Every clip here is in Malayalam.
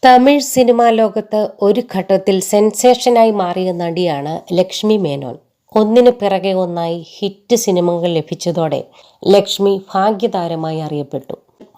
തമിഴ് സിനിമാ ലോകത്ത് ഒരു ഘട്ടത്തിൽ സെൻസേഷനായി മാറിയ നടിയാണ് ലക്ഷ്മി മേനോൻ. ഒന്നിനു പിറകെ ഒന്നായി ഹിറ്റ് സിനിമകൾ ലഭിച്ചതോടെ ലക്ഷ്മി ഭാഗ്യതാരമായി അറിയപ്പെട്ടു.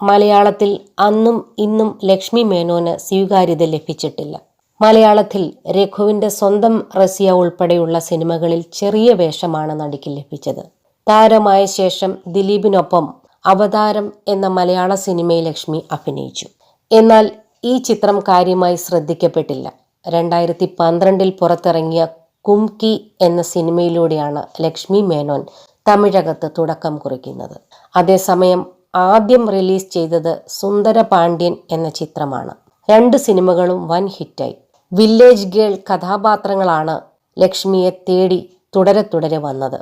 മലയാളത്തിൽ അന്നും ഇന്നും ലക്ഷ്മി മേനോന് സ്വീകാര്യത ലഭിച്ചിട്ടില്ല. മലയാളത്തിൽ രഘുവിന്റെ സ്വന്തം റസിയ ഉൾപ്പെടെയുള്ള സിനിമകളിൽ ചെറിയ വേഷമാണ് നടിക്ക് ലഭിച്ചത്. താരമായ ശേഷം ദിലീപിനൊപ്പം അവതാരം എന്ന മലയാള സിനിമയിൽ ലക്ഷ്മി അഭിനയിച്ചു. എന്നാൽ ഈ ചിത്രം കാര്യമായി ശ്രദ്ധിക്കപ്പെട്ടില്ല. 2012 പുറത്തിറങ്ങിയ കുംകി എന്ന സിനിമയിലൂടെയാണ് ലക്ഷ്മി മേനോൻ തമിഴകത്ത് തുടക്കം കുറിക്കുന്നത്. അതേസമയം ആദ്യം റിലീസ് ചെയ്തത് സുന്ദര പാണ്ഡ്യൻ എന്ന ചിത്രമാണ്. 2 സിനിമകളും വൻ ഹിറ്റായി. വില്ലേജ് ഗേൾ കഥാപാത്രങ്ങളാണ് ലക്ഷ്മിയെ തേടി തുടരെ വന്നത്.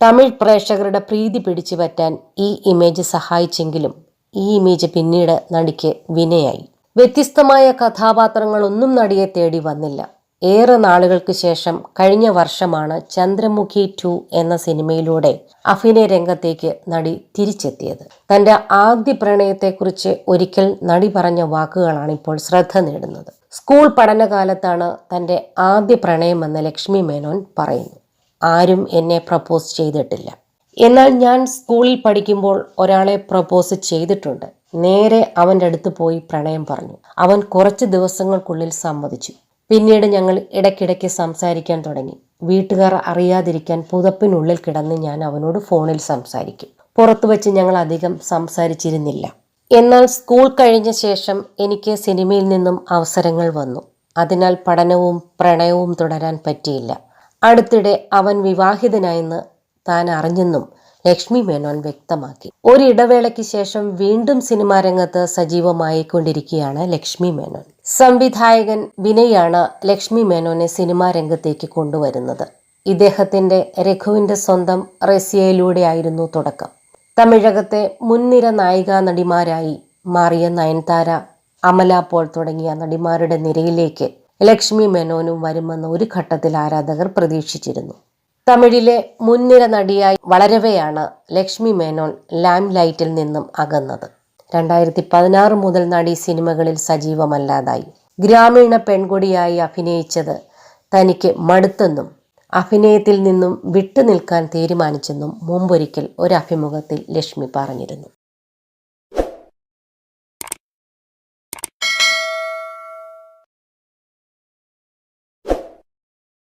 തമിഴ് പ്രേക്ഷകരുടെ പ്രീതി പിടിച്ചു പറ്റാൻ ഈ ഇമേജ് സഹായിച്ചെങ്കിലും ഈ ഇമേജ് പിന്നീട് നടിക്ക് വിനയായി. വ്യത്യസ്തമായ കഥാപാത്രങ്ങളൊന്നും നടിയെ തേടി വന്നില്ല. ഏറെ നാളുകൾക്ക് ശേഷം കഴിഞ്ഞ വർഷമാണ് ചന്ദ്രമുഖി 2 എന്ന സിനിമയിലൂടെ അഭിനയ രംഗത്തേക്ക് നടി തിരിച്ചെത്തിയത്. തന്റെ ആദ്യ പ്രണയത്തെക്കുറിച്ച് ഒരിക്കൽ നടി പറഞ്ഞ വാക്കുകളാണ് ഇപ്പോൾ ശ്രദ്ധ നേടുന്നത്. സ്കൂൾ പഠനകാലത്താണ് തന്റെ ആദ്യ പ്രണയമെന്ന് ലക്ഷ്മി മേനോൻ പറയുന്നു. ആരും എന്നെ പ്രപ്പോസ് ചെയ്തിട്ടില്ല. എന്നാൽ ഞാൻ സ്കൂളിൽ പഠിക്കുമ്പോൾ ഒരാളെ പ്രപ്പോസ് ചെയ്തിട്ടുണ്ട്. നേരെ അവൻ്റെ അടുത്ത് പോയി പ്രണയം പറഞ്ഞു. അവൻ കുറച്ച് ദിവസങ്ങൾക്കുള്ളിൽ സമ്മതിച്ചു. പിന്നീട് ഞങ്ങൾ ഇടയ്ക്കിടയ്ക്ക് സംസാരിക്കാൻ തുടങ്ങി. വീട്ടുകാർ അറിയാതിരിക്കാൻ പുതപ്പിനുള്ളിൽ കിടന്ന് ഞാൻ അവനോട് ഫോണിൽ സംസാരിക്കും. പുറത്തു വെച്ച് ഞങ്ങൾ അധികം സംസാരിച്ചിരുന്നില്ല. എന്നാൽ സ്കൂൾ കഴിഞ്ഞ ശേഷം എനിക്ക് സിനിമയിൽ നിന്നും അവസരങ്ങൾ വന്നു. അതിനാൽ പഠനവും പ്രണയവും തുടരാൻ പറ്റിയില്ല. അടുത്തിടെ അവൻ വിവാഹിതനായെന്ന് താൻ അറിഞ്ഞെന്നും ലക്ഷ്മി മേനോൻ വ്യക്തമാക്കി. ഒരിടവേളയ്ക്ക് ശേഷം വീണ്ടും സിനിമാ രംഗത്ത് സജീവമായിക്കൊണ്ടിരിക്കുകയാണ് ലക്ഷ്മി മേനോൻ. സംവിധായകൻ വിനയാണ് ലക്ഷ്മി മേനോനെ സിനിമാ രംഗത്തേക്ക് കൊണ്ടുവരുന്നത്. ഇദ്ദേഹത്തിന്റെ രഘുവിന്റെ സ്വന്തം റസിയയിലൂടെയായിരുന്നു തുടക്കം. തമിഴകത്തെ മുൻനിര നായികാ നടിമാരായി മാറിയ നയൻതാര, അമല പോൾ തുടങ്ങിയ നടിമാരുടെ നിരയിലേക്ക് ലക്ഷ്മി മേനോനും വരുമെന്ന് ഒരു ഘട്ടത്തിൽ ആരാധകർ പ്രതീക്ഷിച്ചിരുന്നു. തമിഴിലെ മുൻനിര നടിയായി വളരവെയാണ് ലക്ഷ്മി മേനോൻ ലാം ലൈറ്റിൽ നിന്നും അകന്നത്. 2016 മുതൽ നടി സിനിമകളിൽ സജീവമല്ലാതായി. ഗ്രാമീണ പെൺകുടിയായി അഭിനയിച്ചത് തനിക്ക് മടുത്തെന്നും അഭിനയത്തിൽ നിന്നും വിട്ടുനിൽക്കാൻ തീരുമാനിച്ചെന്നും മുമ്പൊരിക്കൽ ഒരു അഭിമുഖത്തിൽ ലക്ഷ്മി പറഞ്ഞിരുന്നു.